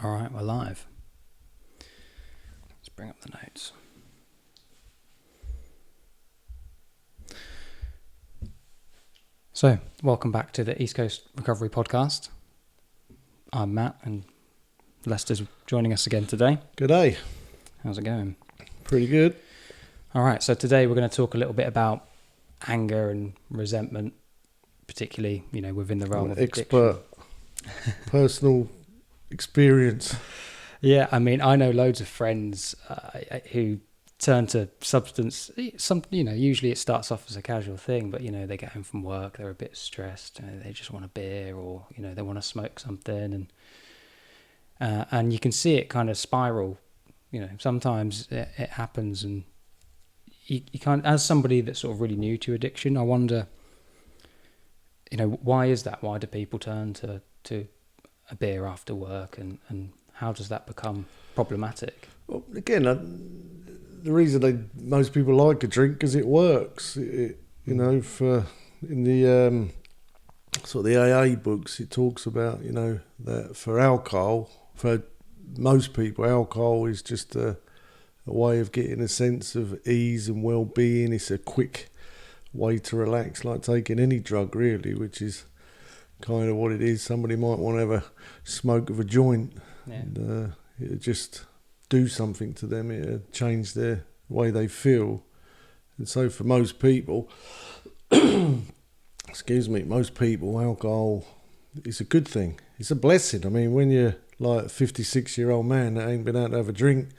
All right, we're live. Let's bring up the notes. So, welcome back to the East Coast Recovery Podcast. I'm Matt, and Lester's joining us again today. Good day. How's it going? Pretty good. All right, so today we're going to talk a little bit about anger and resentment, particularly, within the realm of expert personal experience. Yeah, I mean, I know loads of friends who turn to substance. Usually it starts off as a casual thing, but they get home from work, they're a bit stressed, they just want a beer, or they want to smoke something, and you can see it kind of spiral. Sometimes it happens, and you can't. As somebody that's sort of really new to addiction, I wonder, why is that? Why do people turn to a beer after work, and how does that become problematic? Well, again, the reason most people like a drink is it works. In the sort of the AA books, it talks about that for alcohol, for most people, alcohol is just a way of getting a sense of ease and well-being. It's a quick way to relax, like taking any drug, really, which is kind of what it is. Somebody might want to have a smoke of a joint, and it'll just do something to them. It'll change their way they feel. And so for most people, most people, alcohol is a good thing. It's a blessing. I mean, when you're like a 56-year-old man that ain't been able to have a drink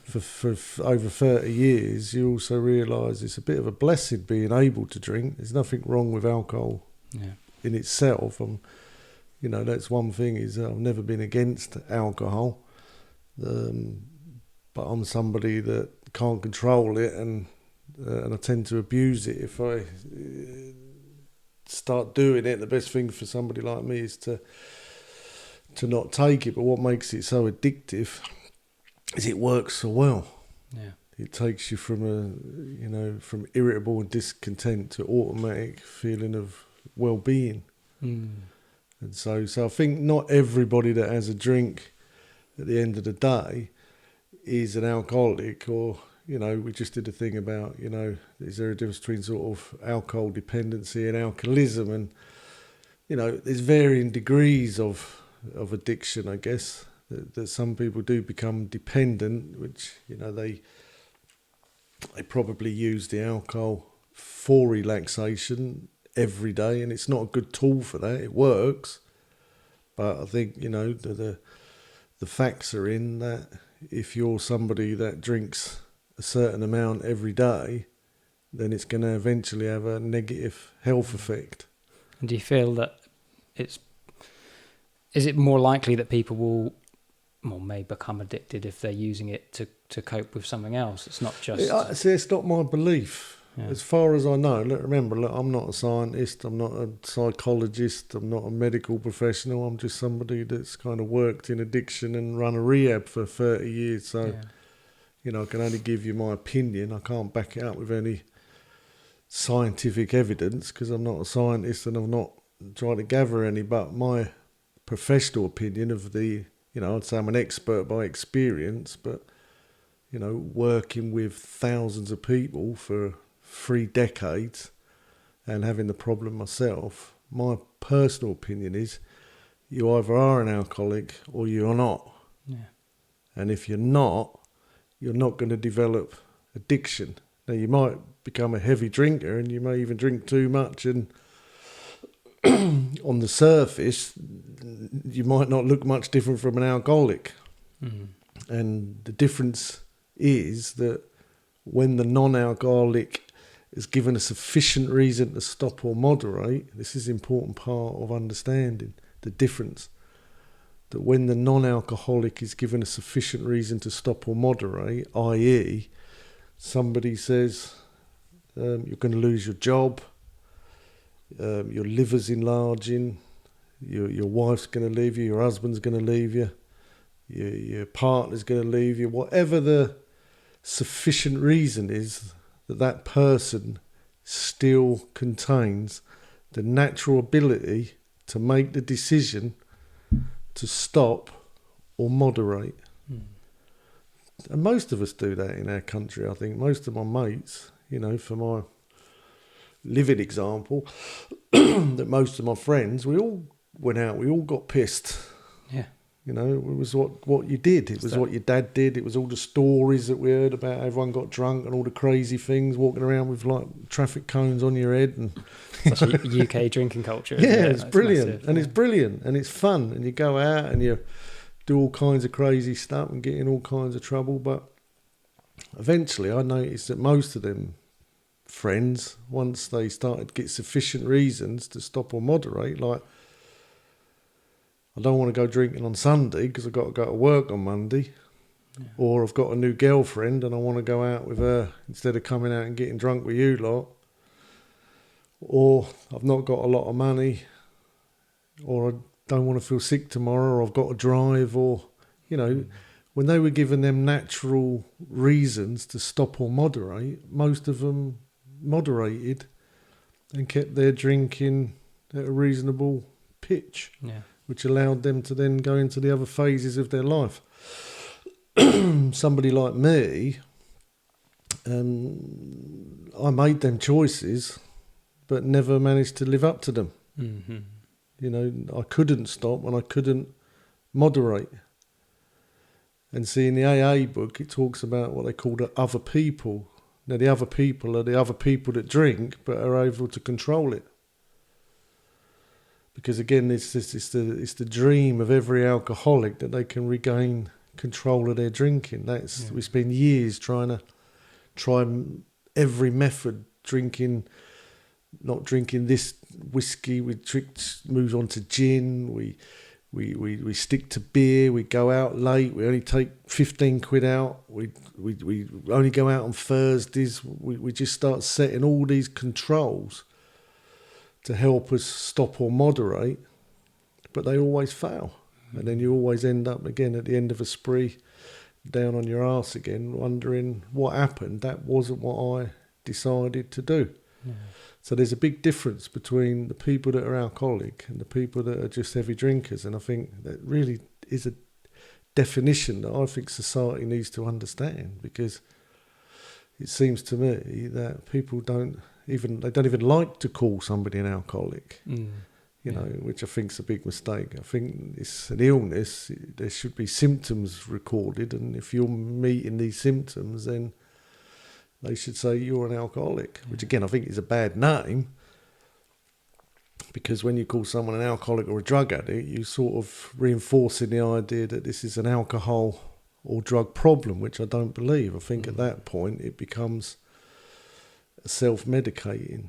for over 30 years, you also realise it's a bit of a blessing being able to drink. There's nothing wrong with alcohol in itself. That's one thing, is I've never been against alcohol, but I'm somebody that can't control it, and I tend to abuse it. If I start doing it, the best thing for somebody like me is to not take it. But what makes it so addictive is it works so well. Yeah. It takes you from from irritable and discontent to automatic feeling of well-being. And so I think not everybody that has a drink at the end of the day is an alcoholic, or we just did a thing about is there a difference between sort of alcohol dependency and alcoholism, and there's varying degrees of addiction, I guess, that some people do become dependent, which they probably use the alcohol for relaxation every day, and it's not a good tool for that. It works, but I think the facts are in that if you're somebody that drinks a certain amount every day, then it's going to eventually have a negative health effect. And do you feel that is it more likely that people may become addicted if they're using it to cope with something else? It's not just... It's not my belief. Yeah. As far as I know, remember, I'm not a scientist, I'm not a psychologist, I'm not a medical professional, I'm just somebody that's kind of worked in addiction and run a rehab for 30 years. So, I can only give you my opinion. I can't back it up with any scientific evidence because I'm not a scientist and I'm not trying to gather any, but my professional opinion of I'd say I'm an expert by experience, but, working with thousands of people for 3 decades and having the problem myself, my personal opinion is you either are an alcoholic or you're not. Yeah. And if you're not going to develop addiction. Now, you might become a heavy drinker and you may even drink too much, and on the surface you might not look much different from an alcoholic. And the difference is that when the non-alcoholic is given a sufficient reason to stop or moderate, this is an important part of understanding the difference, that when the non-alcoholic is given a sufficient reason to stop or moderate, i.e. somebody says you're going to lose your job, your liver's enlarging, your wife's going to leave you, your husband's going to leave you, your partner's going to leave you, whatever the sufficient reason is, that person still contains the natural ability to make the decision to stop or moderate. Mm. And most of us do that in our country, I think. Most of my mates, for my living example, that most of my friends, we all went out, we all got pissed. Yeah. It was what you did. It was what your dad did. It was all the stories that we heard about everyone got drunk and all the crazy things, walking around with like traffic cones on your head. And such a UK drinking culture. Yeah, it? it's brilliant. Massive, and it's brilliant and it's fun. And you go out and you do all kinds of crazy stuff and get in all kinds of trouble. But eventually I noticed that most of them friends, once they started to get sufficient reasons to stop or moderate, like, I don't want to go drinking on Sunday because I've got to go to work on Monday. Yeah. Or I've got a new girlfriend and I want to go out with her instead of coming out and getting drunk with you lot. Or I've not got a lot of money. Or I don't want to feel sick tomorrow, or I've got to drive. Or, when they were given them natural reasons to stop or moderate, most of them moderated and kept their drinking at a reasonable pitch. Yeah. Which allowed them to then go into the other phases of their life. Somebody like me, I made them choices, but never managed to live up to them. Mm-hmm. I couldn't stop and I couldn't moderate. And see, in the AA book, it talks about what they call the other people. Now, the other people are the other people that drink, but are able to control it. Because again, it's the dream of every alcoholic that they can regain control of their drinking. We spend years try every method, not drinking this whiskey. We move on to gin. We stick to beer. We go out late. We only take 15 quid out. We only go out on Thursdays. We just start setting all these controls to help us stop or moderate, but they always fail. And then you always end up again at the end of a spree, down on your arse again, wondering what happened. That wasn't what I decided to do. Yeah. So there's a big difference between the people that are alcoholic and the people that are just heavy drinkers. And I think that really is a definition that I think society needs to understand, because it seems to me that people don't even like to call somebody an alcoholic, which I think is a big mistake. I think it's an illness. There should be symptoms recorded, and if you're meeting these symptoms, then they should say you're an alcoholic, which again I think is a bad name, because when you call someone an alcoholic or a drug addict, you sort of reinforcing the idea that this is an alcohol or drug problem, which I don't believe. I think at that point it becomes self-medicating.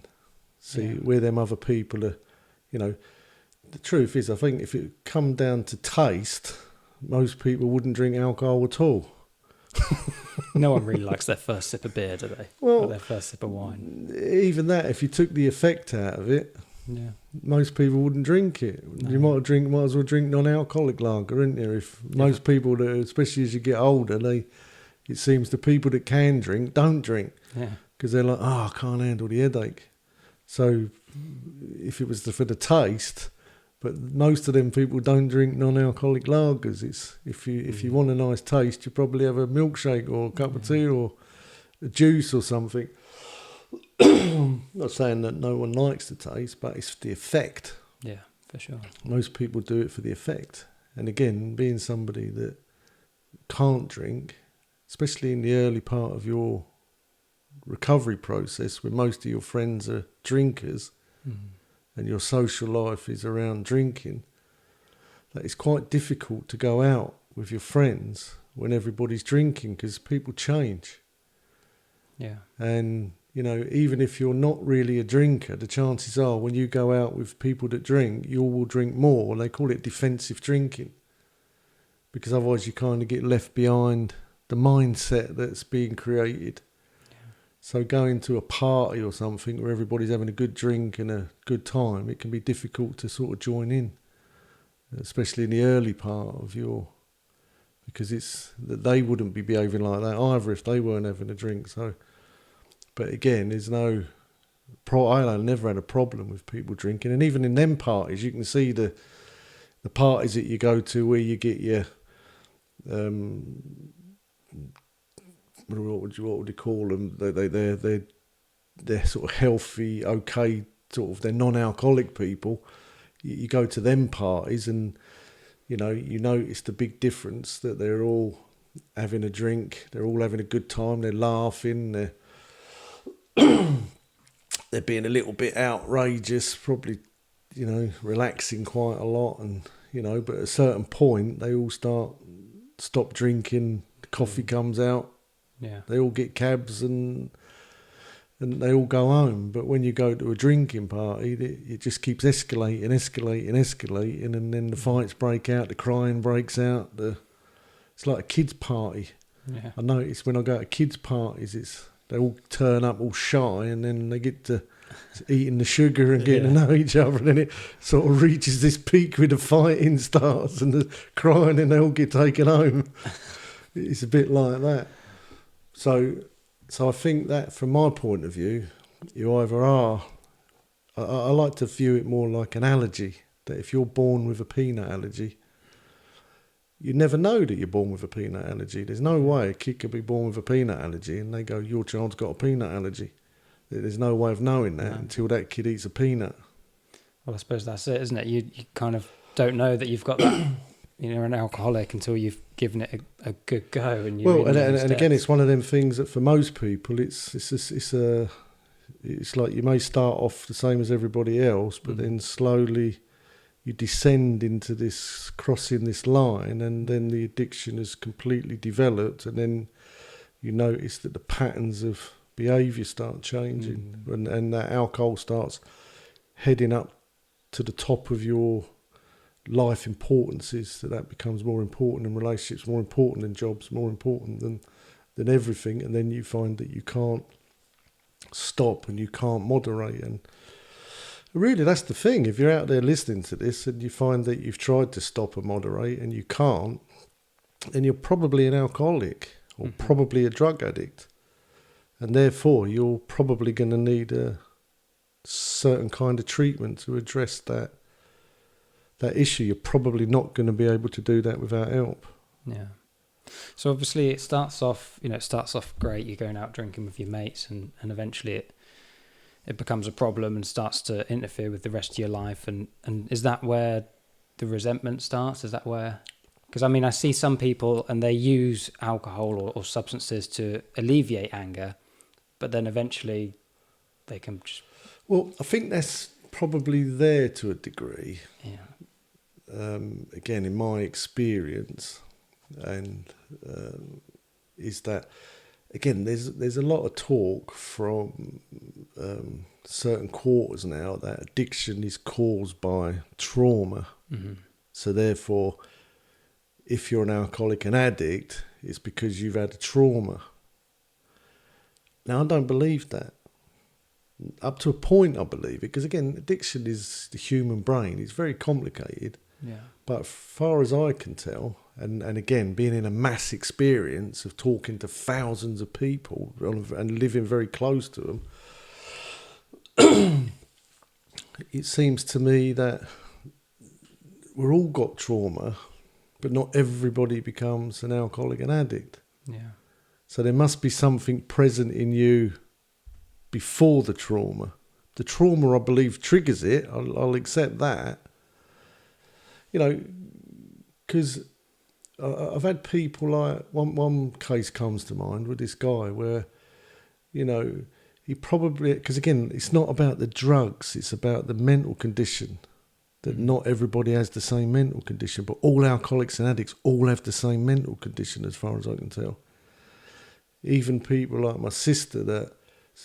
See, where them other people are, the truth is, I think if it come down to taste, most people wouldn't drink alcohol at all. No one really likes their first sip of beer, do they? Well, or their first sip of wine. Even that, if you took the effect out of it, most people wouldn't drink it. No. You might as well drink non-alcoholic lager, isn't there? If most people, especially as you get older, it seems the people that can drink don't drink. Yeah. Because they're like, I can't handle the headache. So if it was for the taste, but most of them people don't drink non-alcoholic lagers. It's if you want a nice taste, you probably have a milkshake or a cup of tea or a juice or something. Not saying that no one likes the taste, but it's the effect. Yeah, for sure. Most people do it for the effect. And again, being somebody that can't drink, especially in the early part of your recovery process, where most of your friends are drinkers and your social life is around drinking, that it's quite difficult to go out with your friends when everybody's drinking, because people change. Yeah. And even if you're not really a drinker, the chances are when you go out with people that drink, you will drink more. And they call it defensive drinking, because otherwise you kind of get left behind the mindset that's being created. So going to a party or something where everybody's having a good drink and a good time, it can be difficult to sort of join in, especially in the early part of because it's that they wouldn't be behaving like that either if they weren't having a drink. So, but again, there's I never had a problem with people drinking, and even in them parties, you can see the parties that you go to where you get your what would you call them? They're sort of healthy, okay, sort of they're non-alcoholic people. You go to them parties and you notice the big difference that they're all having a drink, they're all having a good time, they're laughing, they're being a little bit outrageous, probably, relaxing quite a lot, and but at a certain point they all stop drinking, the coffee comes out, they all get cabs and they all go home. But when you go to a drinking party, it just keeps escalating, and then the fights break out, the crying breaks out. It's like a kids' party. Yeah. I notice when I go to kids' parties, they all turn up all shy, and then they get to eating the sugar and getting to know each other, and then it sort of reaches this peak where the fighting starts and the crying, and they all get taken home. It's a bit like that. So I think that from my point of view, you either are... I like to view it more like an allergy, that if you're born with a peanut allergy, you never know that you're born with a peanut allergy. There's no way a kid could be born with a peanut allergy and they go, your child's got a peanut allergy. There's no way of knowing that until that kid eats a peanut. Well, I suppose that's it, isn't it? You kind of don't know that you've got that, an alcoholic until you've given it a good go. And again, it's one of them things that for most people, it's like you may start off the same as everybody else, but then slowly you descend into this, crossing this line, and then the addiction is completely developed, and then you notice that the patterns of behaviour start changing, and that alcohol starts heading up to the top of your life importances, that becomes more important in relationships, more important in jobs, more important than everything, and then you find that you can't stop and you can't moderate. And really, that's the thing. If you're out there listening to this and you find that you've tried to stop and moderate and you can't, then you're probably an alcoholic or probably a drug addict. And therefore, you're probably going to need a certain kind of treatment to address that issue. You're probably not going to be able to do that without help. Yeah. So obviously it starts off great. You're going out drinking with your mates, and eventually it becomes a problem and starts to interfere with the rest of your life. And is that where the resentment starts? Is that where... Because, I see some people and they use alcohol or substances to alleviate anger, but then eventually they can just... Well, I think that's probably there to a degree. Yeah. Again, in my experience, and is that, again, there's a lot of talk from certain quarters now that addiction is caused by trauma. Mm-hmm. So therefore, if you're an alcoholic and addict, it's because you've had a trauma. Now, I don't believe that. Up to a point, I believe it, because again, addiction is the human brain. It's very complicated. Yeah. But as far as I can tell, and again, being in a mass experience of talking to thousands of people and living very close to them, it seems to me that we've all got trauma, but not everybody becomes an alcoholic and addict. Yeah. So there must be something present in you before the trauma. The trauma, I believe, triggers it. I'll accept that. Because I've had people like... One case comes to mind with this guy where, he probably... Because again, it's not about the drugs, it's about the mental condition. That not everybody has the same mental condition, but all alcoholics and addicts all have the same mental condition as far as I can tell. Even people like my sister that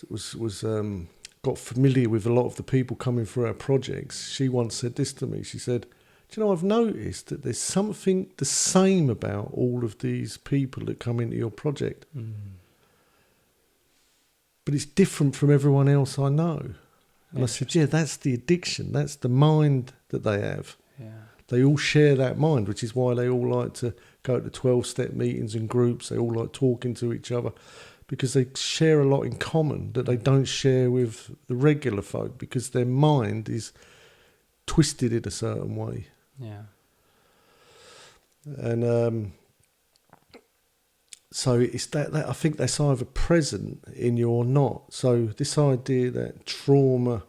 was got familiar with a lot of the people coming through our projects, she once said this to me. She said, do you know, I've noticed that there's something the same about all of these people that come into your project. Mm. But it's different from everyone else I know. And I said, yeah, that's the addiction. That's the mind that they have. Yeah. They all share that mind, which is why they all like to go to 12-step meetings and groups. They all like talking to each other because they share a lot in common that they don't share with the regular folk because their mind is twisted in a certain way. Yeah. And So it's that I think that's either present in you or not. So this idea that trauma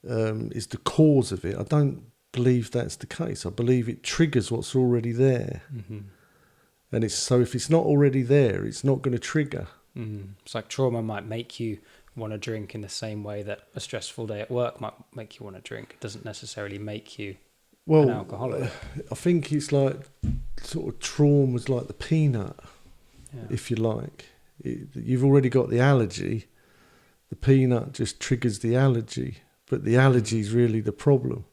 is the cause of it, I don't believe that's the case. I believe it triggers what's already there. Mm-hmm. And it's so if it's not already there, it's not going to trigger. Mm. It's like trauma might make you want to drink in the same way that a stressful day at work might make you want to drink. It doesn't necessarily make you an alcoholic. I think it's like sort of trauma's like the peanut, Yeah. if you like. You've already got the allergy. The peanut just triggers the allergy, but the allergy is really the problem.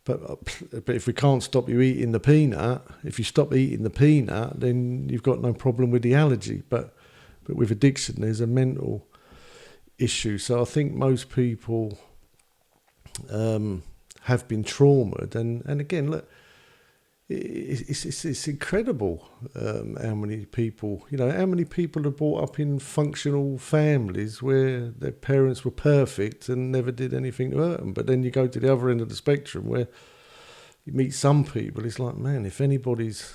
But if we can't stop you eating the peanut, if you stop eating the peanut, then you've got no problem with the allergy. But with addiction, there's a mental issue. So I think most people have been traumatized. And again, look, it's incredible how many people, how many people are brought up in functional families where their parents were perfect and never did anything to hurt them. But then you go to the other end of the spectrum where you meet some people, it's like, man, if anybody's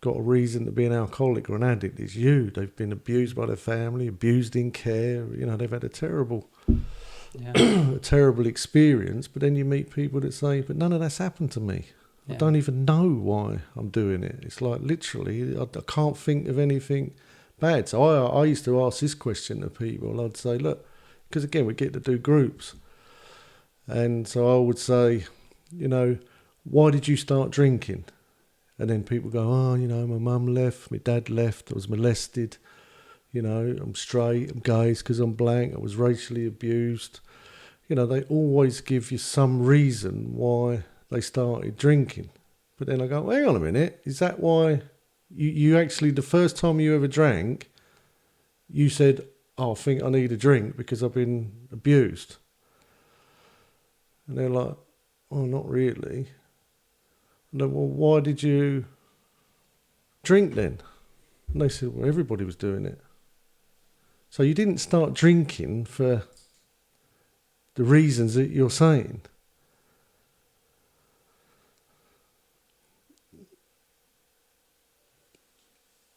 got a reason to be an alcoholic or an addict, it's you. They've been abused by their family, abused in care, they've had a terrible a terrible experience. But then you meet people that say, but none of that's happened to me. I don't even know why I'm doing it. It's like literally I can't think of anything bad. So I used to ask this question to people. I'd say, look, because again we get to do groups, and so I would say, why did you start drinking? And then people go, my mum left, my dad left, I was molested, I'm straight, I'm gay because I'm black, I was racially abused. They always give you some reason why they started drinking. But then I go, hang on a minute, is that why you actually, the first time you ever drank, you said, I think I need a drink because I've been abused? And they're like, oh, not really. And then, well, why did you drink then? And they said, well, everybody was doing it. So you didn't start drinking for the reasons that you're saying.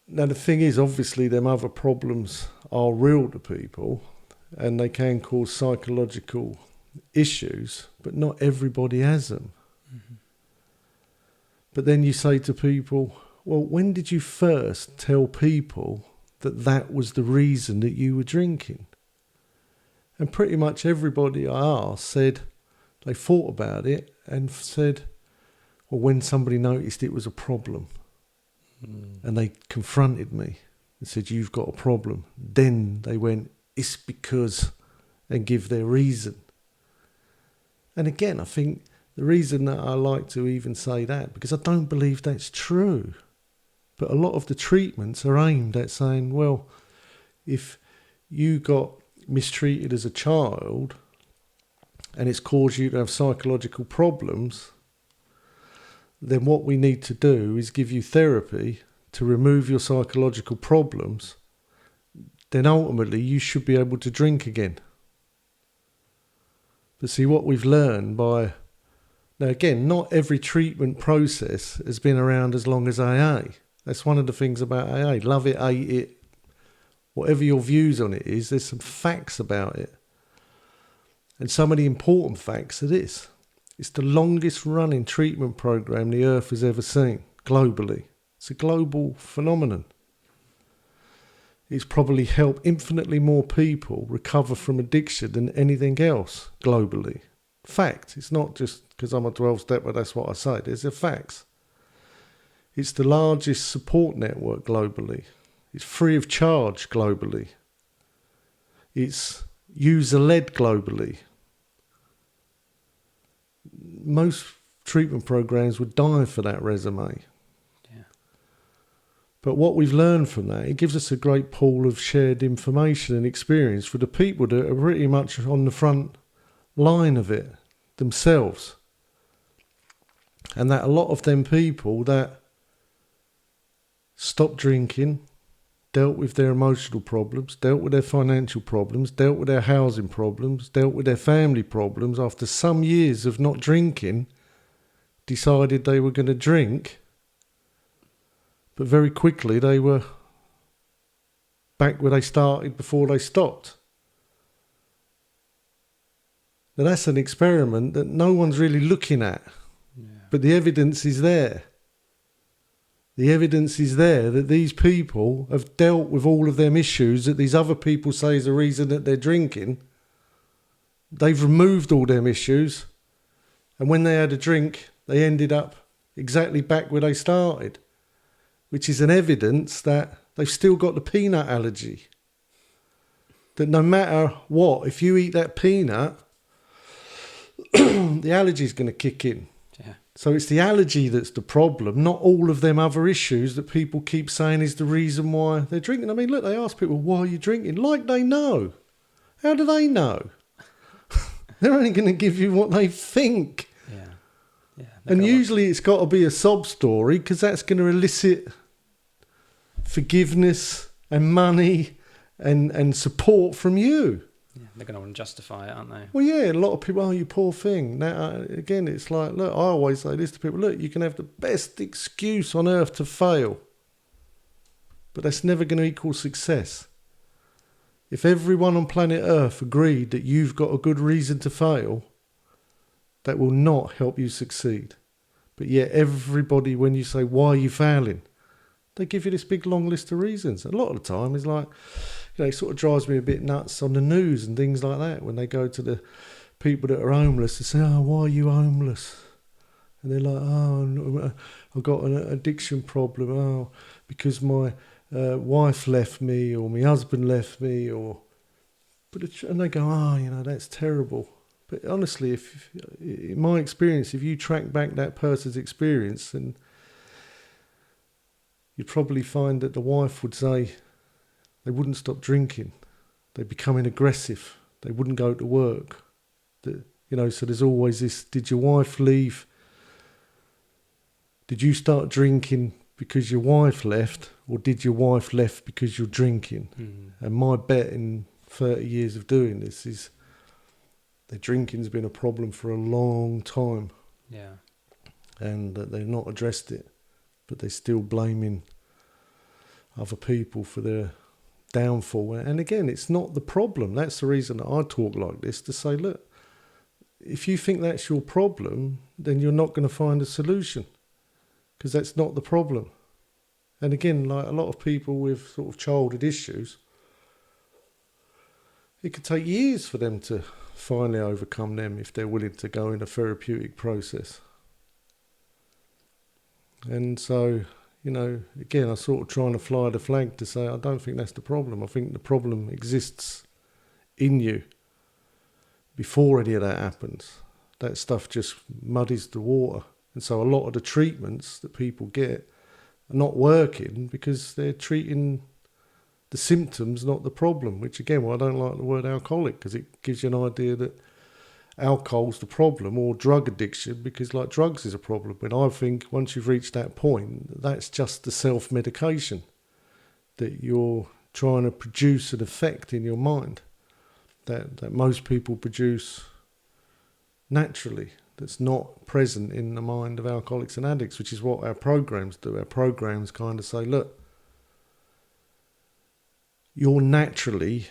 Now, the thing is, obviously, them other problems are real to people and they can cause psychological issues, but not everybody has them. Mm-hmm. But then you say to people, well, when did you first tell people that that was the reason that you were drinking? And pretty much everybody I asked said they thought about it and said, well, when somebody noticed it was a problem and they confronted me and said, you've got a problem, then they went, it's because, and give their reason. And again, I think the reason that I like to even say that, because I don't believe that's true. But a lot of the treatments are aimed at saying, well, if you got mistreated as a child and it's caused you to have psychological problems, then what we need to do is give you therapy to remove your psychological problems. Then ultimately you should be able to drink again. But see, what we've learned by... Now again, not every treatment process has been around as long as AA. That's one of the things about AA. Love it, hate it, whatever your views on it is, there's some facts about it. And some of the important facts are this. It's the longest running treatment program the earth has ever seen, globally. It's a global phenomenon. It's probably helped infinitely more people recover from addiction than anything else globally. Fact. It's not just because I'm a 12-stepper, that's what I say. There's the facts. It's the largest support network globally. It's free of charge globally. It's user-led globally. Most treatment programs would die for that resume. Yeah. But what we've learned from that, it gives us a great pool of shared information and experience for the people that are pretty much on the front line of it themselves. And that a lot of them people that stopped drinking, dealt with their emotional problems, dealt with their financial problems, dealt with their housing problems, dealt with their family problems, after some years of not drinking, decided they were going to drink. but very quickly they were back where they started before they stopped. Now that's an experiment that no one's really looking at, but the evidence is there. The evidence is there that these people have dealt with all of them issues that these other people say is the reason that they're drinking. They've removed all them issues, and when they had a drink, they ended up exactly back where they started, which is an evidence that they've still got the peanut allergy. That no matter what, if you eat that peanut, the allergy's going to kick in. Yeah. So it's the allergy that's the problem, not all of them other issues that people keep saying is the reason why they're drinking. I mean, look, they ask people, why are you drinking? Like they know. How do they know? They're only going to give you what they think. Yeah. And usually it's got to be a sob story, because that's going to elicit forgiveness and money and support from you. Yeah, they're going to want to justify it, aren't they? Well, yeah, a lot of people, oh, you poor thing. Now, again, it's like, look, I always say this to people, look, you can have the best excuse on earth to fail, but that's never going to equal success. If everyone on planet Earth agreed that you've got a good reason to fail, that will not help you succeed. But yet everybody, when you say, why are you failing? They give you this big long list of reasons. A lot of the time it's like, you know, it sort of drives me a bit nuts on the news and things like that. When they go to the people that are homeless, they say, oh, why are you homeless? And they're like, oh, I've got an addiction problem. Oh, because my wife left me, or my husband left me, and they go, oh, you know, that's terrible. But honestly, if in my experience, if you track back that person's experience, then you'd probably find that the wife would say they wouldn't stop drinking, they're becoming aggressive, they wouldn't go to work. You know, so there's always this: did your wife leave? Did you start drinking because your wife left, or did your wife left because you're drinking? And my bet in 30 years of doing this is their drinking's been a problem for a long time. Yeah. And that they've not addressed it, but they're still blaming other people for their downfall. And again, it's not the problem. That's the reason that I talk like this, to say, look, if you think that's your problem, then you're not going to find a solution, because that's not the problem. And again, like a lot of people with sort of childhood issues, it could take years for them to finally overcome them if they're willing to go in a therapeutic process. And so, you know, again, I'm sort of trying to fly the flag to say I don't think that's the problem. I think the problem exists in you before any of that happens. That stuff just muddies the water. And so a lot of the treatments that people get are not working because they're treating the symptoms, not the problem, which again, well, I don't like the word alcoholic, because it gives you an idea that alcohol's the problem, or drug addiction, because like drugs is a problem. When I think once you've reached that point, that's just the self-medication that you're trying to produce an effect in your mind that most people produce naturally, that's not present in the mind of alcoholics and addicts, which is what our programs do. Our programs kind of say, look, you're naturally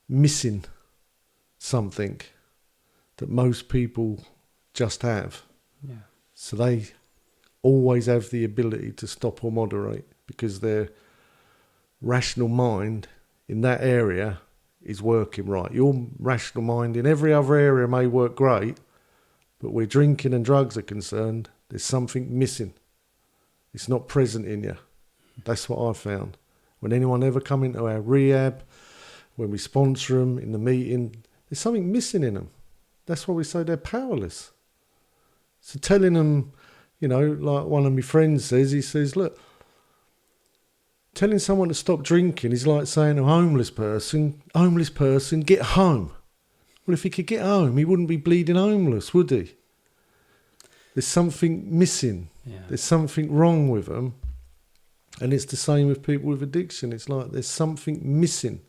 missing something that most people just have. Yeah. So they always have the ability to stop or moderate, because their rational mind in that area is working right. Your rational mind in every other area may work great, but where drinking and drugs are concerned, there's something missing. It's not present in you. That's what I've found. When anyone ever come into our rehab, when we sponsor them in the meeting, there's something missing in them. That's why we say they're powerless. So telling them, you know, like one of my friends says, he says, look, telling someone to stop drinking is like saying to a homeless person, get home. Well, if he could get home, he wouldn't be bleeding homeless, would he? There's something missing. Yeah. There's something wrong with them. And it's the same with people with addiction. It's like there's something missing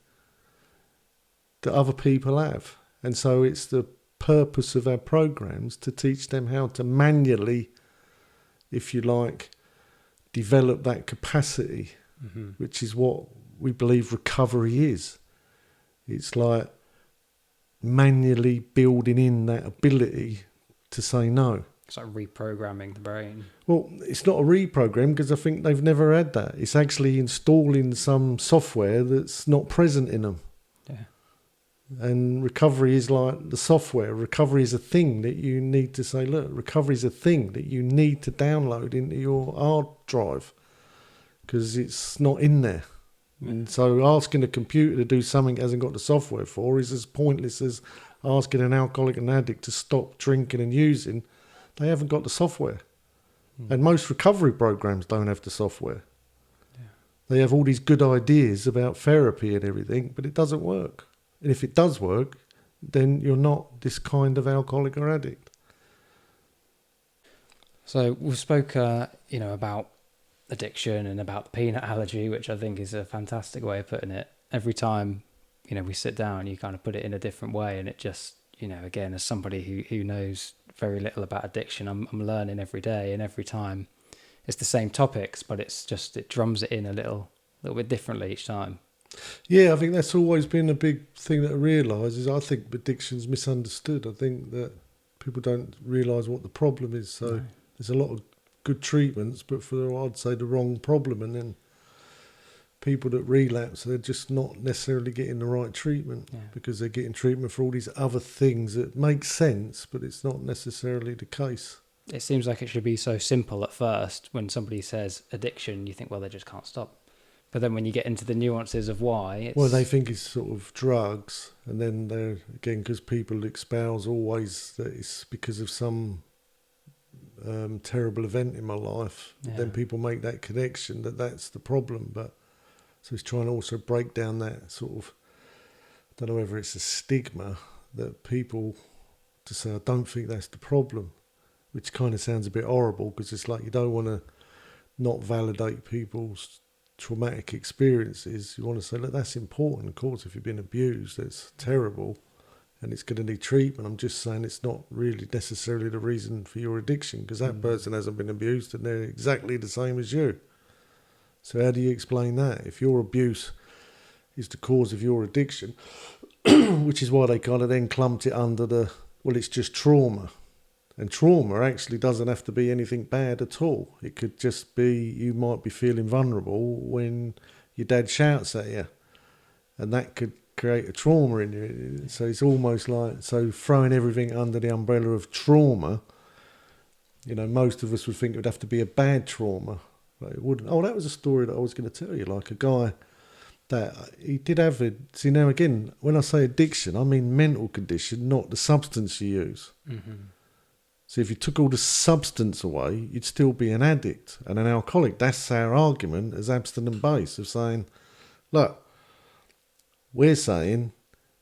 that other people have. And so it's the purpose of our programs to teach them how to manually, if you like, develop that capacity, which is what we believe recovery is. It's like manually building in that ability to say no. It's like reprogramming the brain. Well, it's not a reprogram because I think they've never had that. It's actually installing some software that's not present in them. Yeah. And recovery is like the software. Recovery is a thing that you need to say, look, recovery is a thing that you need to download into your hard drive because it's not in there. And so asking a computer to do something it hasn't got the software for is as pointless as asking an alcoholic and addict to stop drinking and using. They haven't got the software. And most recovery programs don't have the software. Yeah. They have all these good ideas about therapy and everything, but it doesn't work. And if it does work, then you're not this kind of alcoholic or addict. So we spoke, about addiction and about the peanut allergy, which I think is a fantastic way of putting it. Every time, we sit down, you kind of put it in a different way, and it just, again, as somebody who knows very little about addiction, I'm learning every day, and every time it's the same topics, but it's just, it drums it in a little bit differently each time. Yeah, I think that's always been a big thing that I realise is I think addiction's misunderstood. I think that people don't realise what the problem is. So there's a lot of good treatments, but for, I'd say, the wrong problem. And then people that relapse, they're just not necessarily getting the right treatment because they're getting treatment for all these other things that make sense, but it's not necessarily the case. It seems like it should be so simple at first. When somebody says addiction, you think, well, they just can't stop. But then when you get into the nuances of why... It's... Well, they think it's sort of drugs, and then they're, again, because people espouse always that it's because of some terrible event in my life, then people make that connection that that's the problem. But so it's trying to also break down that sort of, I don't know whether it's a stigma that people to say, I don't think that's the problem, which kind of sounds a bit horrible because it's like you don't want to not validate people's traumatic experiences. You want to say, look, that's important. Of course, if you've been abused, that's terrible and it's going to need treatment. I'm just saying it's not really necessarily the reason for your addiction because that person hasn't been abused and they're exactly the same as you. So how do you explain that? If your abuse is the cause of your addiction, which is why they kind of then clumped it under the, well, it's just trauma. And trauma actually doesn't have to be anything bad at all. It could just be you might be feeling vulnerable when your dad shouts at you. And that could create a trauma in you. So it's almost like, so throwing everything under the umbrella of trauma, most of us would think it would have to be a bad trauma. But it wouldn't. Oh, that was a story that I was going to tell you. Like a guy that he did have it. See, now again, when I say addiction, I mean mental condition, not the substance you use. Mm-hmm. So if you took all the substance away, you'd still be an addict and an alcoholic. That's our argument as abstinent base of saying, look, we're saying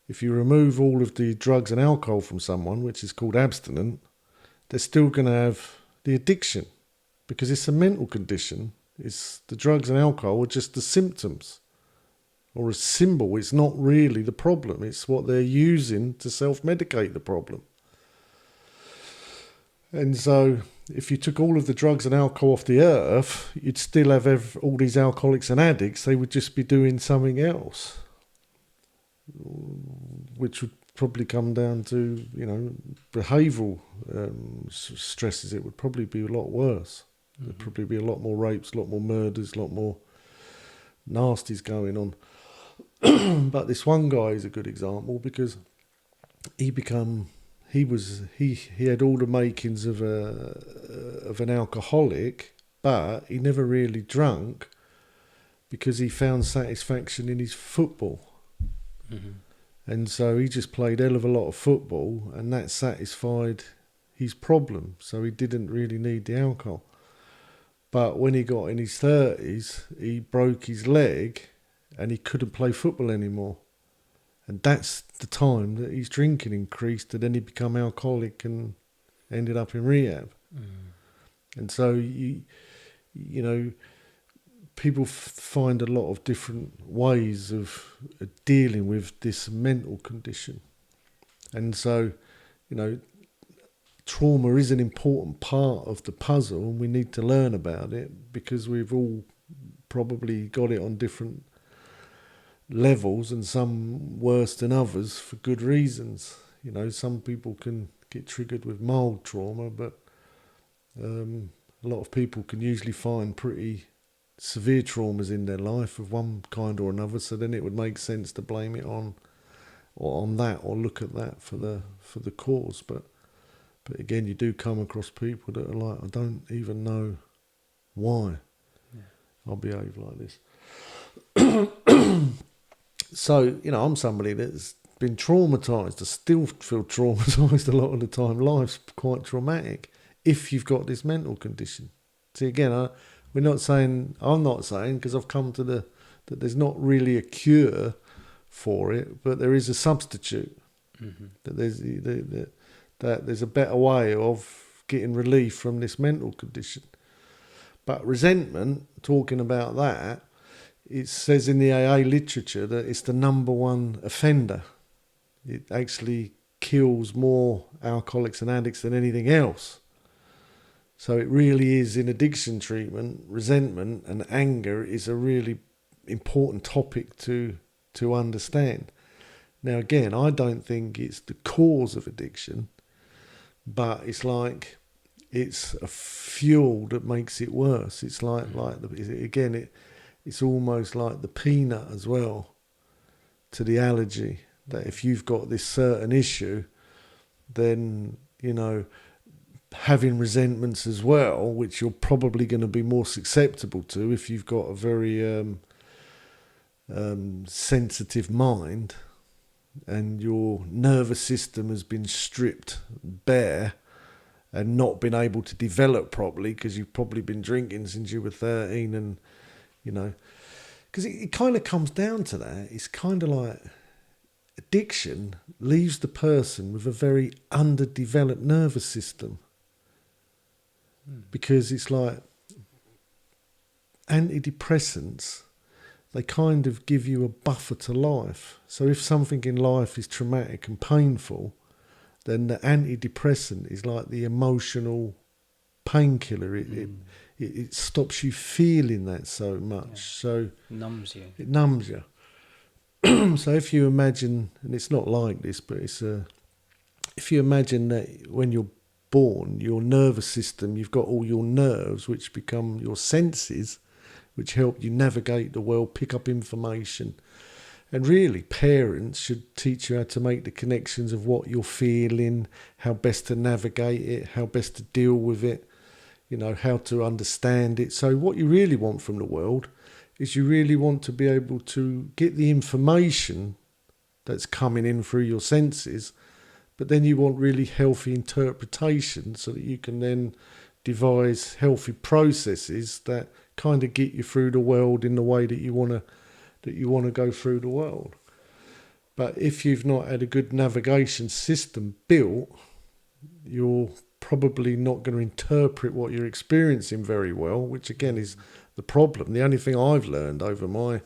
if you remove all of the drugs and alcohol from someone, which is called abstinent, they're still going to have the addiction because it's a mental condition. It's the drugs and alcohol are just the symptoms or a symbol. It's not really the problem. It's what they're using to self-medicate the problem. And so if you took all of the drugs and alcohol off the earth, you'd still have all these alcoholics and addicts. They would just be doing something else, which would probably come down to, behavioural stresses. It would probably be a lot worse. Mm-hmm. There'd probably be a lot more rapes, a lot more murders, a lot more nasties going on. But this one guy is a good example because he had all the makings of an alcoholic, but he never really drank because he found satisfaction in his football. Mm-hmm. And so he just played a hell of a lot of football and that satisfied his problem. So he didn't really need the alcohol. But when he got in his 30s, he broke his leg and he couldn't play football anymore. And that's the time that his drinking increased, and then he became alcoholic and ended up in rehab. Mm. And so, people find a lot of different ways of dealing with this mental condition. And so, trauma is an important part of the puzzle, and we need to learn about it, because we've all probably got it on different levels, and some worse than others for good reasons. You know, some people can get triggered with mild trauma, but a lot of people can usually find pretty severe traumas in their life of one kind or another, so then it would make sense to blame it on that, or look at that for the cause. But again, you do come across people that are like, I don't even know why I behave like this. So, you know, I'm somebody that's been traumatised. I still feel traumatised a lot of the time. Life's quite traumatic if you've got this mental condition. See, again, I'm not saying, because I've come to that there's not really a cure for it, but there is a substitute. Mm-hmm. That there's a better way of getting relief from this mental condition. But resentment, talking about that, it says in the AA literature that it's the number one offender. It actually kills more alcoholics and addicts than anything else. So it really is, in addiction treatment, resentment and anger is a really important topic to understand. Now, again, I don't think it's the cause of addiction, but it's like it's a fuel that makes it worse. It's it's almost like the peanut as well to the allergy, that if you've got this certain issue, then, you know, having resentments as well, which you're probably going to be more susceptible to if you've got a very sensitive mind, and your nervous system has been stripped bare and not been able to develop properly because you've probably been drinking since you were 13, and, you know, because it kind of comes down to that. It's kind of like addiction leaves the person with a very underdeveloped nervous system, because it's like antidepressants, they kind of give you a buffer to life. So if something in life is traumatic and painful, then the antidepressant is like the emotional painkiller. It stops you feeling that so much. So numbs you. It numbs you. So if you imagine, and it's not like this, but if you imagine that when you're born, your nervous system, you've got all your nerves, which become your senses, which help you navigate the world, pick up information. And really, parents should teach you how to make the connections of what you're feeling, how best to navigate it, how best to deal with it, you know, how to understand it. So what you really want from the world is you really want to be able to get the information that's coming in through your senses, but then you want really healthy interpretation so that you can then devise healthy processes that kind of get you through the world in the way that you want to go through the world. But if you've not had a good navigation system built, you're probably not going to interpret what you're experiencing very well, which again is the problem. The only thing I've learned over my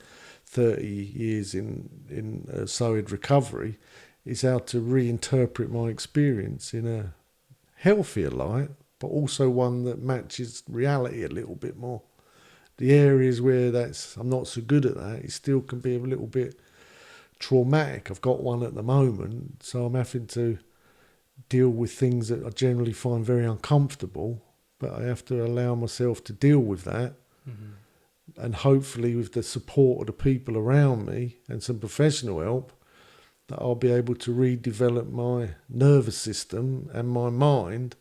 30 years in SOID recovery is how to reinterpret my experience in a healthier light, but also one that matches reality a little bit more. The areas where I'm not so good at that, it still can be a little bit traumatic. I've got one at the moment, so I'm having to deal with things that I generally find very uncomfortable, but I have to allow myself to deal with that. Mm-hmm. And hopefully with the support of the people around me and some professional help, that I'll be able to redevelop my nervous system and my mind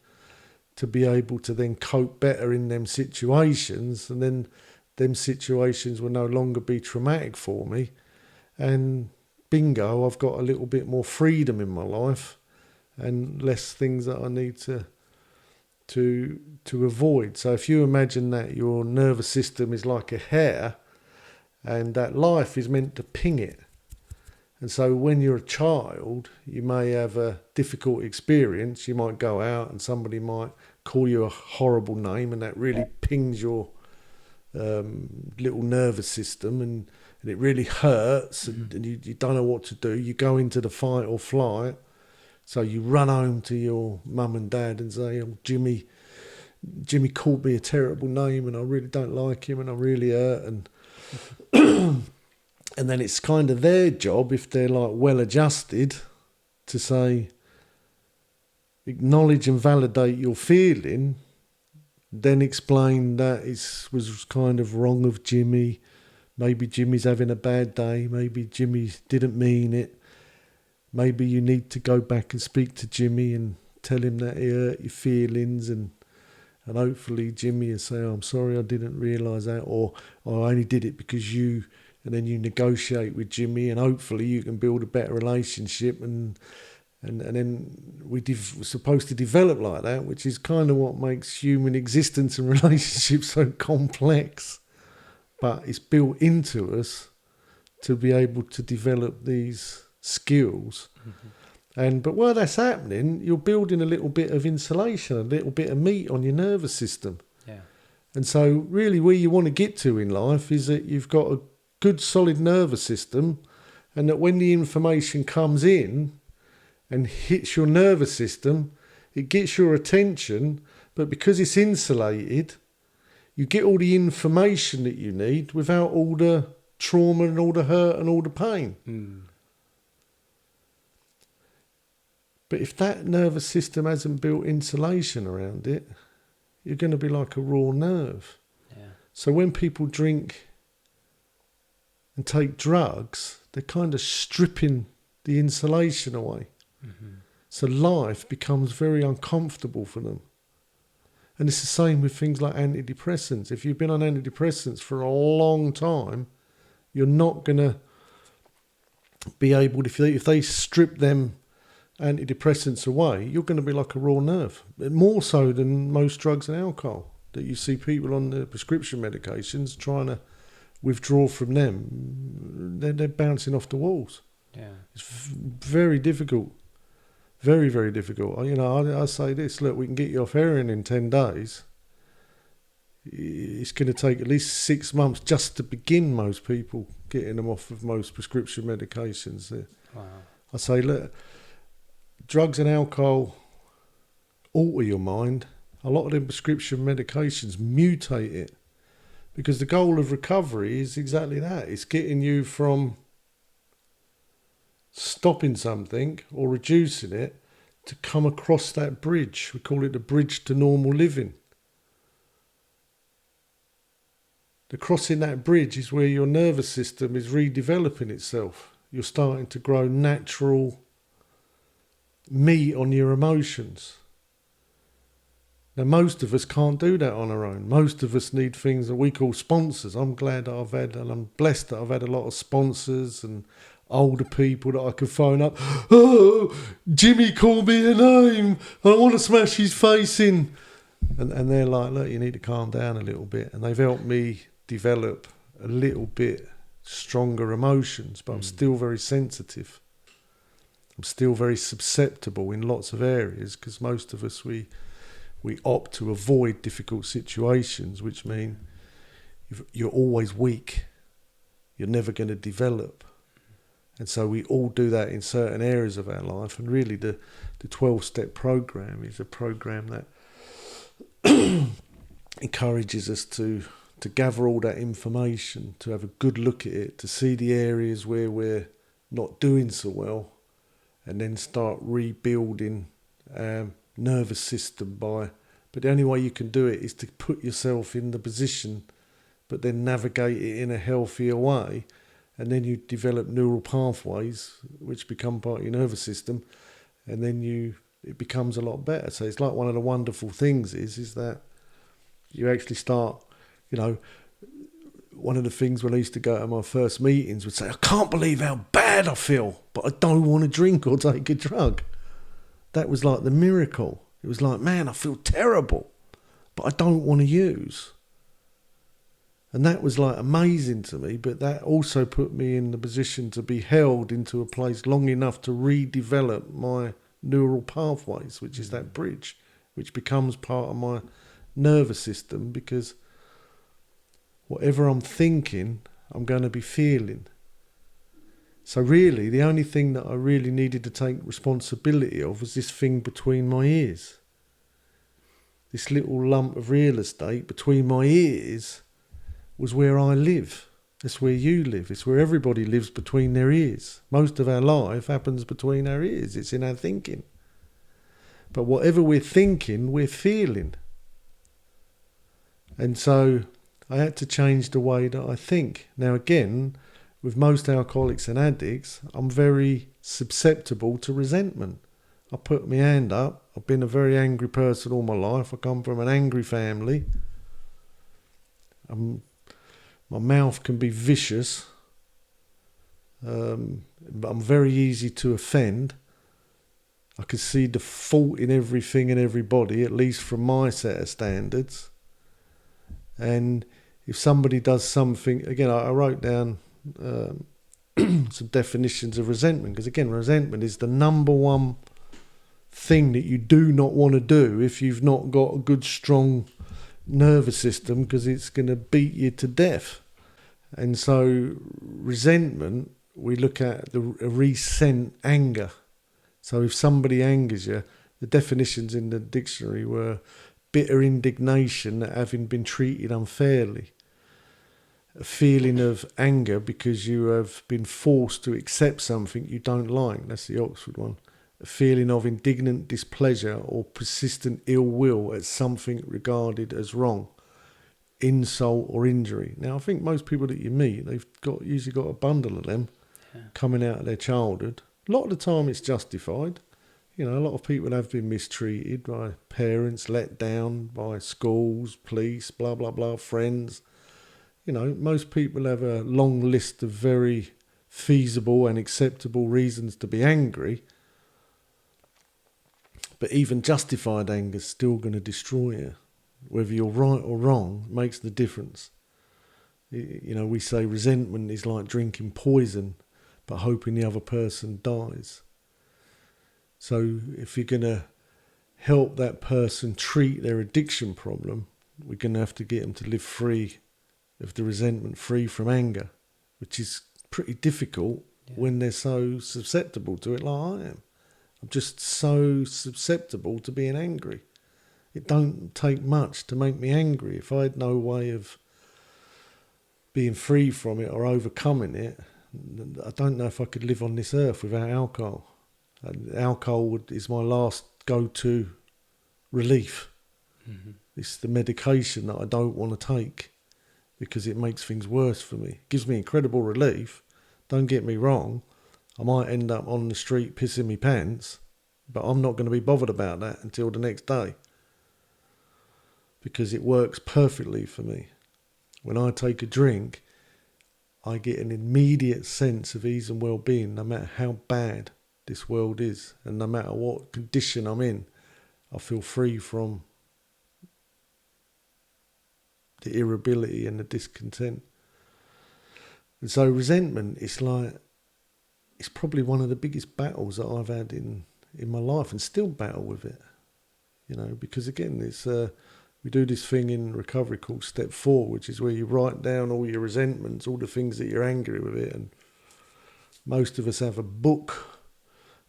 to be able to then cope better in them situations, and then them situations will no longer be traumatic for me, and bingo, I've got a little bit more freedom in my life and less things that I need to avoid. So if you imagine that your nervous system is like a hair, and that life is meant to ping it. And so when you're a child, you may have a difficult experience. You might go out and somebody might call you a horrible name, and that really pings your little nervous system, and it really hurts, and you don't know what to do. You go into the fight or flight So you run home to your mum and dad and say, "Oh, Jimmy called me a terrible name, and I really don't like him, and I'm really hurt." And and then it's kind of their job, if they're like well adjusted, to say, acknowledge and validate your feeling, then explain that it was kind of wrong of Jimmy. Maybe Jimmy's having a bad day. Maybe Jimmy didn't mean it. Maybe you need to go back and speak to Jimmy and tell him that he hurt your feelings, and hopefully Jimmy will say, "Oh, I'm sorry, I didn't realise that," or "I only did it because you," and then you negotiate with Jimmy, and hopefully you can build a better relationship, and then we're supposed to develop like that, which is kind of what makes human existence and relationships so complex. But it's built into us to be able to develop these skills. Mm-hmm. But while that's happening, you're building a little bit of insulation, a little bit of meat on your nervous system. Yeah. And so really where you want to get to in life is that you've got a good solid nervous system, and that when the information comes in and hits your nervous system, it gets your attention, but because it's insulated, you get all the information that you need without all the trauma and all the hurt and all the pain. Mm. But if that nervous system hasn't built insulation around it, you're going to be like a raw nerve. Yeah. So when people drink and take drugs, they're kind of stripping the insulation away. Mm-hmm. So life becomes very uncomfortable for them. And it's the same with things like antidepressants. If you've been on antidepressants for a long time, you're not going to be able to, if they strip them antidepressants away, you're going to be like a raw nerve. More so than most drugs and alcohol, that you see people on the prescription medications trying to withdraw from them. They're bouncing off the walls. Yeah, it's very difficult. Very, very difficult. I say this, look, we can get you off heroin in 10 days. It's going to take at least 6 months just to begin most people getting them off of most prescription medications. Wow. I say, look, drugs and alcohol alter your mind. A lot of them prescription medications mutate it, because the goal of recovery is exactly that. It's getting you from stopping something or reducing it to come across that bridge. We call it the bridge to normal living. The crossing that bridge is where your nervous system is redeveloping itself. You're starting to grow natural meat on your emotions. Now, most of us can't do that on our own. Most of us need things that we call sponsors. I'm glad that I've had, and I'm blessed that I've had a lot of sponsors and older people that I could phone up. "Oh, Jimmy called me a name. I want to smash his face in." And they're like, "Look, you need to calm down a little bit." And they've helped me develop a little bit stronger emotions, but I'm still very sensitive. I'm still very susceptible in lots of areas, because most of us, we opt to avoid difficult situations, which mean you're always weak. You're never going to develop. And so we all do that in certain areas of our life. And really the 12-step program is a program that encourages us to gather all that information, to have a good look at it, to see the areas where we're not doing so well, and then start rebuilding our nervous system but the only way you can do it is to put yourself in the position, but then navigate it in a healthier way. And then you develop neural pathways which become part of your nervous system, and then it becomes a lot better. So it's like one of the wonderful things is that you actually start, one of the things when I used to go to my first meetings would say, "I can't believe how bad I feel, but I don't want to drink or take a drug." That was like the miracle. It was like, man, I feel terrible, but I don't want to use. And that was like amazing to me, but that also put me in the position to be held into a place long enough to redevelop my neural pathways, which is that bridge, which becomes part of my nervous system, because whatever I'm thinking, I'm going to be feeling. So really, the only thing that I really needed to take responsibility of was this thing between my ears. This little lump of real estate between my ears was where I live. It's where you live. It's where everybody lives, between their ears. Most of our life happens between our ears. It's in our thinking. But whatever we're thinking, we're feeling. And so I had to change the way that I think. Now again, with most alcoholics and addicts, I'm very susceptible to resentment. I put my hand up. I've been a very angry person all my life. I come from an angry family. My mouth can be vicious. But I'm very easy to offend. I can see the fault in everything and everybody, at least from my set of standards. And if somebody does something, again, I wrote down some definitions of resentment, because again, resentment is the number one thing that you do not want to do if you've not got a good, strong nervous system, because it's going to beat you to death. And so resentment, we look at the resent anger. So if somebody angers you, the definitions in the dictionary were bitter indignation at having been treated unfairly, a feeling of anger because you have been forced to accept something you don't like. That's the Oxford one. A feeling of indignant displeasure or persistent ill will at something regarded as wrong, insult or injury. Now, I think most people that you meet, they've usually got a bundle of them coming out of their childhood. A lot of the time it's justified. You know, a lot of people have been mistreated by parents, let down by schools, police, blah, blah, blah, friends. You know, most people have a long list of very feasible and acceptable reasons to be angry. But even justified anger is still going to destroy you. Whether you're right or wrong makes the difference. You know, we say resentment is like drinking poison, but hoping the other person dies. So if you're going to help that person treat their addiction problem, we're going to have to get them to live free of the resentment, free from anger, which is pretty difficult when they're so susceptible to it like I am. I'm just so susceptible to being angry. It don't take much to make me angry. If I had no way of being free from it or overcoming it, I don't know if I could live on this earth without alcohol. Alcohol is my last go-to relief. Mm-hmm. It's the medication that I don't want to take because it makes things worse for me. It gives me incredible relief. Don't get me wrong. I might end up on the street pissing me pants, but I'm not going to be bothered about that until the next day because it works perfectly for me. When I take a drink, I get an immediate sense of ease and well-being, no matter how bad this world is, and no matter what condition I'm in. I feel free from the irritability and the discontent. And so resentment is it's probably one of the biggest battles that I've had in my life, and still battle with it. You know, because again, it's we do this thing in recovery called Step 4, which is where you write down all your resentments, all the things that you're angry with it. And most of us have a book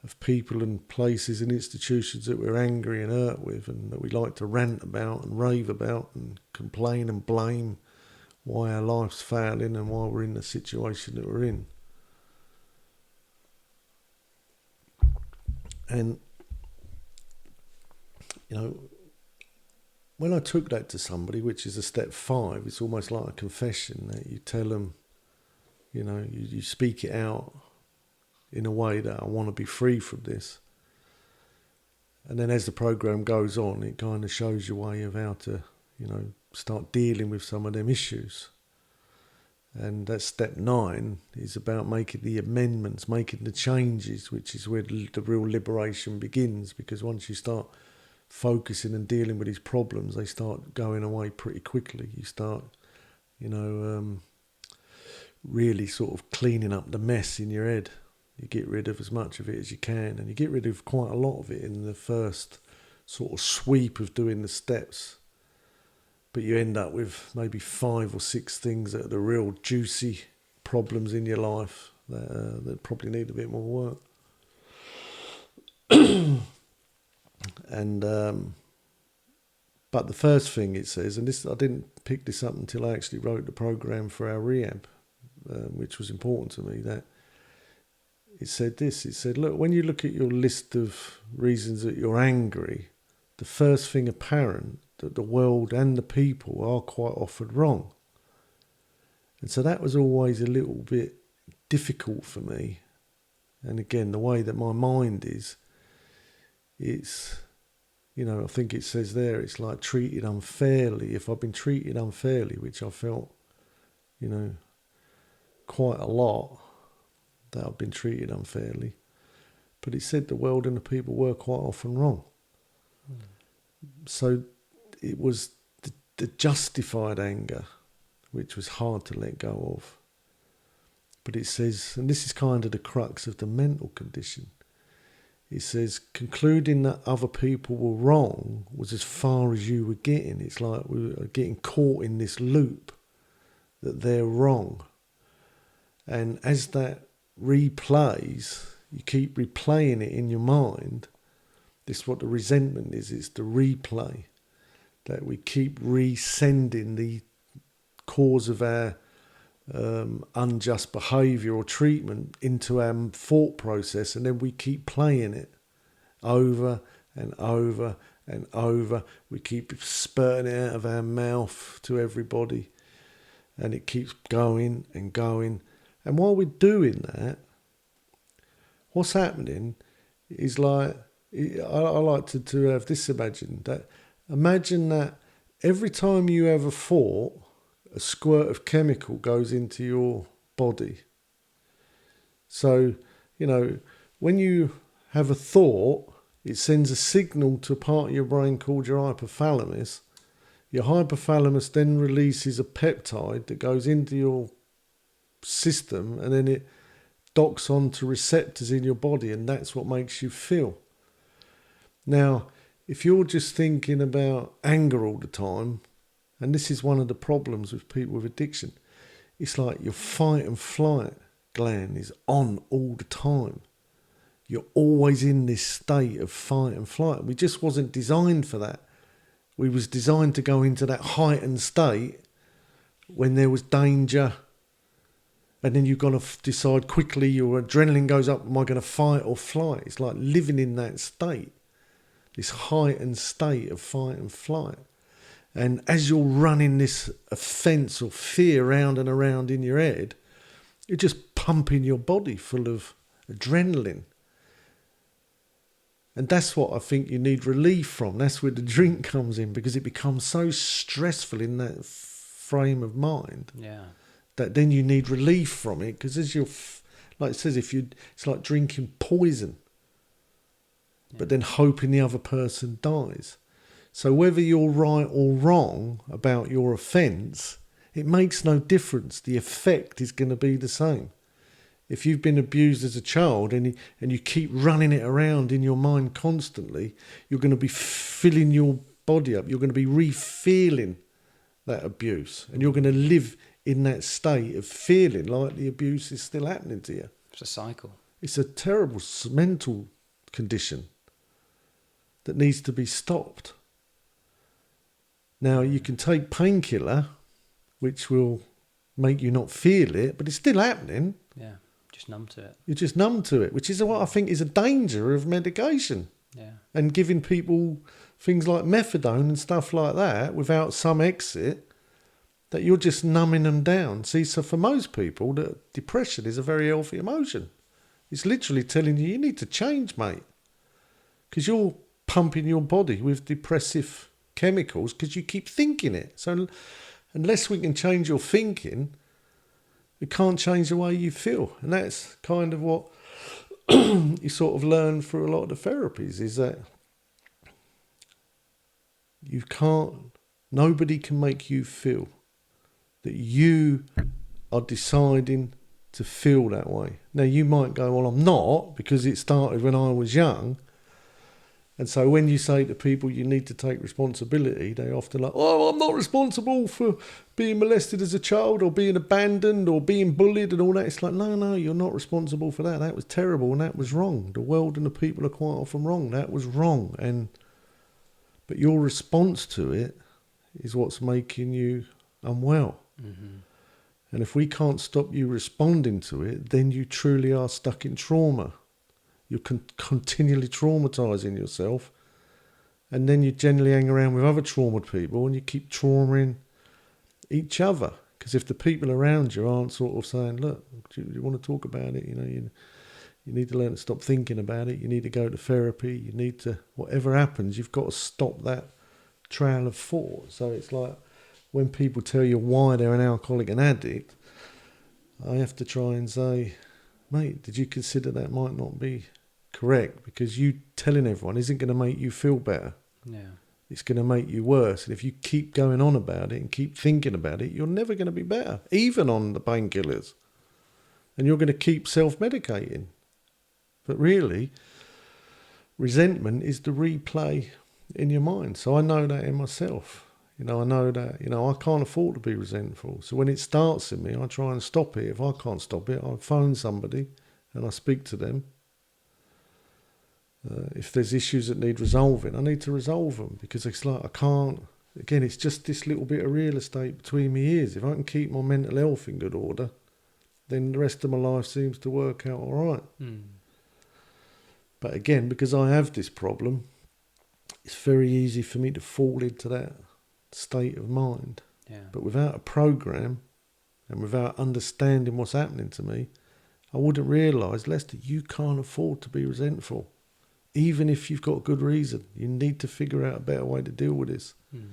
of people and places and institutions that we're angry and hurt with, and that we like to rant about and rave about and complain and blame why our life's failing and why we're in the situation that we're in. And, you know, when I took that to somebody, which is a step 5, it's almost like a confession that you tell them, you know, you speak it out in a way that I want to be free from this. And then as the program goes on, it kind of shows you a way of how to, you know, start dealing with some of them issues. And that step 9 is about making the amendments, making the changes, which is where the real liberation begins. Because once you start focusing and dealing with these problems, they start going away pretty quickly. You start, you know, really sort of cleaning up the mess in your head. You get rid of as much of it as you can, and you get rid of quite a lot of it in the first sort of sweep of doing the steps. But you end up with maybe 5 or 6 things that are the real juicy problems in your life that probably need a bit more work. And but the first thing it says, and this I didn't pick this up until I actually wrote the program for our rehab, which was important to me, that it said this. It said, look, when you look at your list of reasons that you're angry, the first thing apparent that the world and the people are quite often wrong. And so that was always a little bit difficult for me. And again, the way that my mind is, it's, you know, I think it says there, it's like treated unfairly. If I've been treated unfairly, which I felt, you know, quite a lot, that I've been treated unfairly. But it said the world and the people were quite often wrong. So it was the justified anger, which was hard to let go of. But it says, and this is kind of the crux of the mental condition, it says concluding that other people were wrong was as far as you were getting. It's like we were getting caught in this loop that they're wrong. And as that replays, you keep replaying it in your mind. This is what the resentment is. It's the replay, that we keep resending the cause of our unjust behaviour or treatment into our thought process, and then we keep playing it over and over and over. We keep spurting it out of our mouth to everybody, and it keeps going and going. And while we're doing that, what's happening is like, I like to have this imagine that every time you have a thought, a squirt of chemical goes into your body. So, you know, when you have a thought, it sends a signal to a part of your brain called your hypothalamus. Your hypothalamus then releases a peptide that goes into your system, and then it docks onto receptors in your body, and that's what makes you feel. Now, if you're just thinking about anger all the time, and this is one of the problems with people with addiction, it's like your fight and flight gland is on all the time. You're always in this state of fight and flight. We just wasn't designed for that. We was designed to go into that heightened state when there was danger. And then you've got to decide quickly, your adrenaline goes up, am I going to fight or flight? It's like living in that state, this heightened state of fight and flight. And as you're running this offence or fear round and around in your head, you're just pumping your body full of adrenaline. And that's what I think you need relief from. That's where the drink comes in, because it becomes so stressful in that frame of mind. Yeah. That then you need relief from it, because as you're, like it says, it's like drinking poison, but then hoping the other person dies. So whether you're right or wrong about your offence, it makes no difference. The effect is going to be the same. If you've been abused as a child and you keep running it around in your mind constantly, you're going to be filling your body up. You're going to be re-feeling that abuse, and you're going to live in that state of feeling like the abuse is still happening to you. It's a cycle. It's a terrible mental condition that needs to be stopped. Now, you can take painkiller, which will make you not feel it, but it's still happening. Yeah, just numb to it. You're just numb to it, which is what I think is a danger of medication. Yeah. And giving people things like methadone and stuff like that without some exit, that you're just numbing them down. See, so for most people, depression is a very healthy emotion. It's literally telling you need to change, mate. Because you're pumping your body with depressive chemicals because you keep thinking it. So unless we can change your thinking, we can't change the way you feel. And that's kind of what you sort of learn through a lot of the therapies, is that nobody can make you feel. That you are deciding to feel that way. Now, you might go, well, I'm not, because it started when I was young. And so when you say to people you need to take responsibility, they often like, oh, I'm not responsible for being molested as a child or being abandoned or being bullied and all that. It's like, no, you're not responsible for that. That was terrible and that was wrong. The world and the people are quite often wrong. That was wrong. But your response to it is what's making you unwell. Mm-hmm. And if we can't stop you responding to it, then you truly are stuck in trauma. You're continually traumatising yourself, and then you generally hang around with other traumatized people and you keep traumaing each other. Because if the people around you aren't sort of saying, look, do you want to talk about it? You need to learn to stop thinking about it. You need to go to therapy. You need to, whatever happens, you've got to stop that trail of thought. So it's like when people tell you why they're an alcoholic and addict, I have to try and say, mate, did you consider that might not be correct? Because you telling everyone isn't going to make you feel better. Yeah. It's going to make you worse. And if you keep going on about it and keep thinking about it, you're never going to be better, even on the painkillers. And you're going to keep self-medicating. But really, resentment is the replay in your mind. So I know that in myself. I know that, I can't afford to be resentful. So when it starts in me, I try and stop it. If I can't stop it, I phone somebody and I speak to them. If there's issues that need resolving, I need to resolve them, because it's like I can't. Again, it's just this little bit of real estate between my ears. If I can keep my mental health in good order, then the rest of my life seems to work out all right. Mm. But again, because I have this problem, it's very easy for me to fall into that state of mind. Yeah. But without a program and without understanding what's happening to me, I wouldn't realise, Lester, you can't afford to be resentful. Even if you've got good reason, you need to figure out a better way to deal with this. Mm.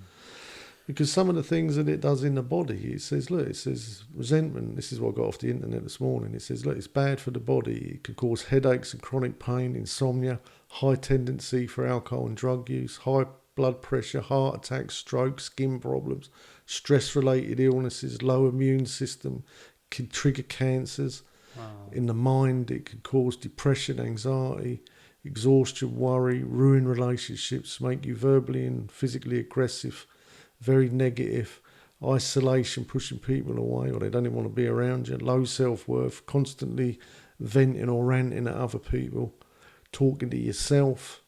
Because some of the things that it does in the body, it says resentment. This is what I got off the internet this morning. It says, look, it's bad for the body. It can cause headaches and chronic pain, insomnia, high tendency for alcohol and drug use, high blood pressure, heart attacks, strokes, skin problems, stress-related illnesses, low immune system, can trigger cancers. Wow. In the mind, it can cause depression, anxiety, exhaustion, worry, ruin relationships, make you verbally and physically aggressive, very negative, isolation, pushing people away, or they don't even want to be around you, low self-worth, constantly venting or ranting at other people, talking to yourself.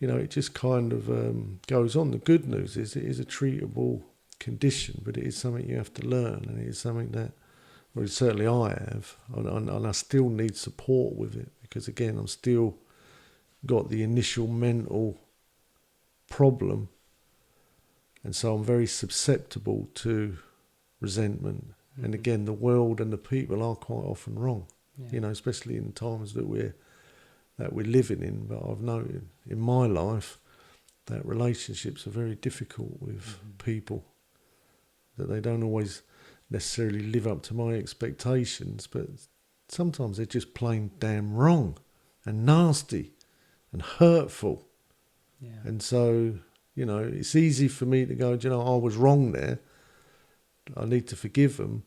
It just kind of goes on. The good news is it is a treatable condition, but it is something you have to learn, and it is something that, well, certainly I have, and I still need support with it, because again, I'm still got the initial mental problem, and so I'm very susceptible to resentment. Mm-hmm. And again, the world and the people are quite often wrong, especially in times that we're living in. But I've noted in my life that relationships are very difficult with people, that they don't always necessarily live up to my expectations, but sometimes they're just plain damn wrong and nasty and hurtful. Yeah. And so, it's easy for me to go, I was wrong there. I need to forgive them.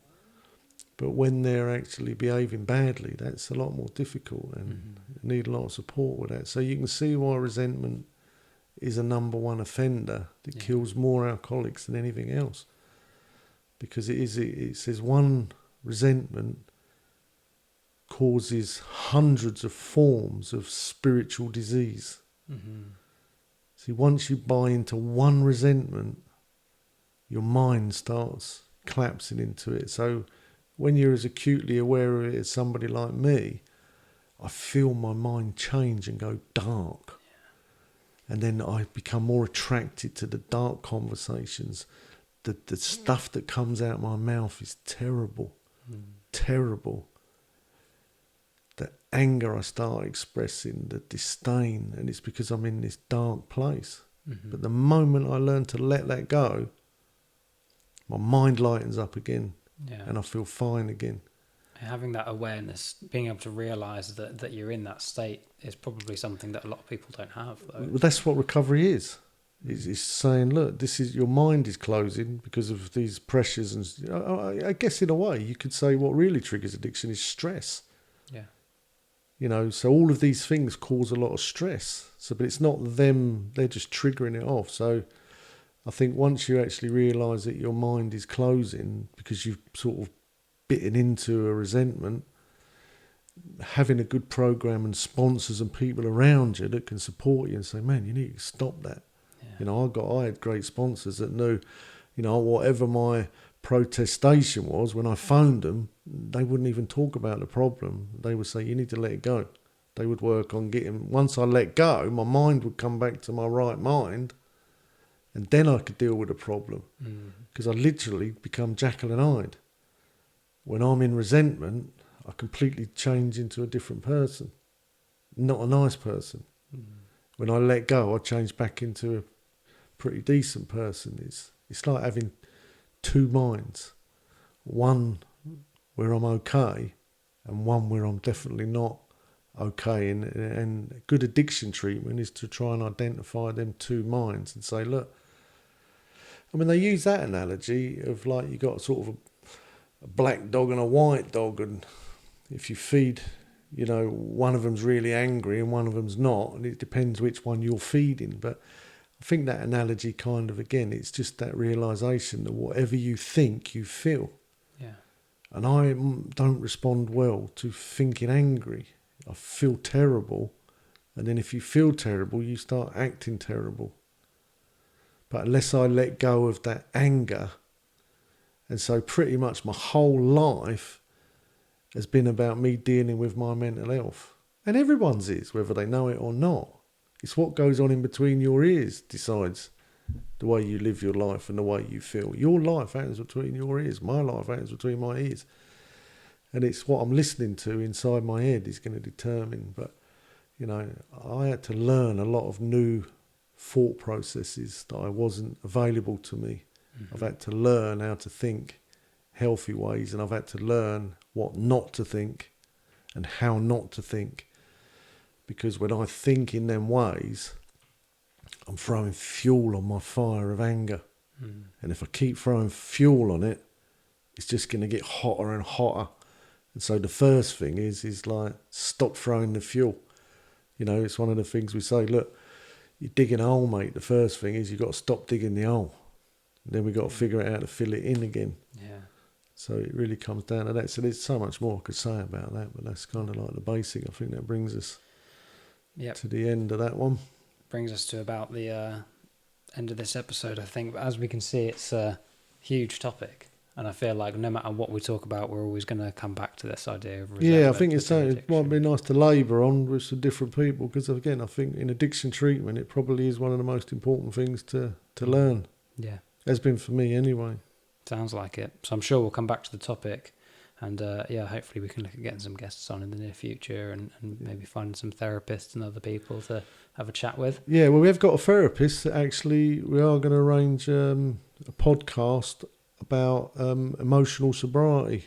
But when they're actually behaving badly, that's a lot more difficult, and you need a lot of support with that. So you can see why resentment is a number one offender that kills more alcoholics than anything else. Because it says one resentment causes hundreds of forms of spiritual disease. Mm-hmm. See, once you buy into one resentment, your mind starts collapsing into it. So when you're as acutely aware of it as somebody like me, I feel my mind change and go dark. Yeah. And then I become more attracted to the dark conversations. The stuff that comes out my mouth is terrible. Terrible. The anger I start expressing, the disdain, and it's because I'm in this dark place. Mm-hmm. But the moment I learn to let that go, my mind lightens up again, and I feel fine again. Having that awareness, being able to realise that you're in that state is probably something that a lot of people don't have, though. Well, that's what recovery is. It's saying, look, this is, your mind is closing because of these pressures. And I guess in a way you could say what really triggers addiction is stress. Yeah. You know, so all of these things cause a lot of stress. So, but it's not them, they're just triggering it off. So I think once you actually realise that your mind is closing because you've sort of bitten into a resentment, having a good program and sponsors and people around you that can support you and say, man, you need to stop that. Yeah. You know, I had great sponsors that knew, you know, whatever my protestation was, when I phoned them, they wouldn't even talk about the problem. They would say, you need to let it go. They would work on getting, once I let go, my mind would come back to my right mind, and then I could deal with the problem. Because I literally become Jekyll and Hyde. When I'm in resentment, I completely change into a different person, not a nice person. When I let go, I change back into a pretty decent person. It's like having two minds, one where I'm okay and one where I'm definitely not okay. And good addiction treatment is to try and identify them two minds and say, look, I mean, they use that analogy of like you got sort of a black dog and a white dog, and if you feed, you know, one of them's really angry and one of them's not, and it depends which one you're feeding. But I think that analogy kind of, again, it's just that realisation that whatever you think, you feel. Yeah. And I don't respond well to thinking angry. I feel terrible. And then if you feel terrible, you start acting terrible. But unless I let go of that anger, and so pretty much my whole life has been about me dealing with my mental health. And everyone's is, whether they know it or not. It's what goes on in between your ears decides the way you live your life and the way you feel. Your life happens between your ears. My life happens between my ears. And it's what I'm listening to inside my head is going to determine. But, you know, I had to learn a lot of new thought processes that I wasn't available to me. I've had to learn how to think healthy ways, and I've had to learn what not to think and how not to think. Because when I think in them ways, I'm throwing fuel on my fire of anger. And if I keep throwing fuel on it, it's just going to get hotter and hotter. And so the first thing is like, stop throwing the fuel. You know, it's one of the things we say, look, you're digging a hole, mate. The first thing is you've got to stop digging the hole. And then we've got to figure out how to fill it in again. Yeah. So it really comes down to that. So there's so much more I could say about that, but that's kind of like the basic. I think that brings us to the end of that one. Brings us to about the end of this episode, I think. But as we can see, it's a huge topic. And I feel like no matter what we talk about, we're always going to come back to this idea of resentment. Yeah, I think it's something it might be nice to labour on with some different people, because again, I think in addiction treatment, it probably is one of the most important things to learn. Yeah. Has been for me anyway. Sounds like it. So I'm sure we'll come back to the topic. And hopefully we can look at getting some guests on in the near future and maybe finding some therapists and other people to have a chat with. Yeah, well, we've got a therapist that actually, we are going to arrange a podcast about emotional sobriety.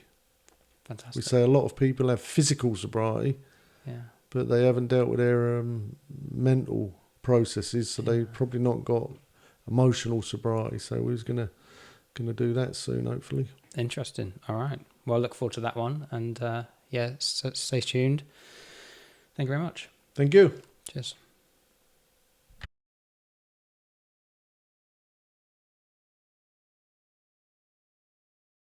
Fantastic. We say a lot of people have physical sobriety, but they haven't dealt with their mental processes, so they've probably not got emotional sobriety. So we're going to do that soon, hopefully. Interesting. All right. Well, I look forward to that one. And stay tuned. Thank you very much. Thank you. Cheers.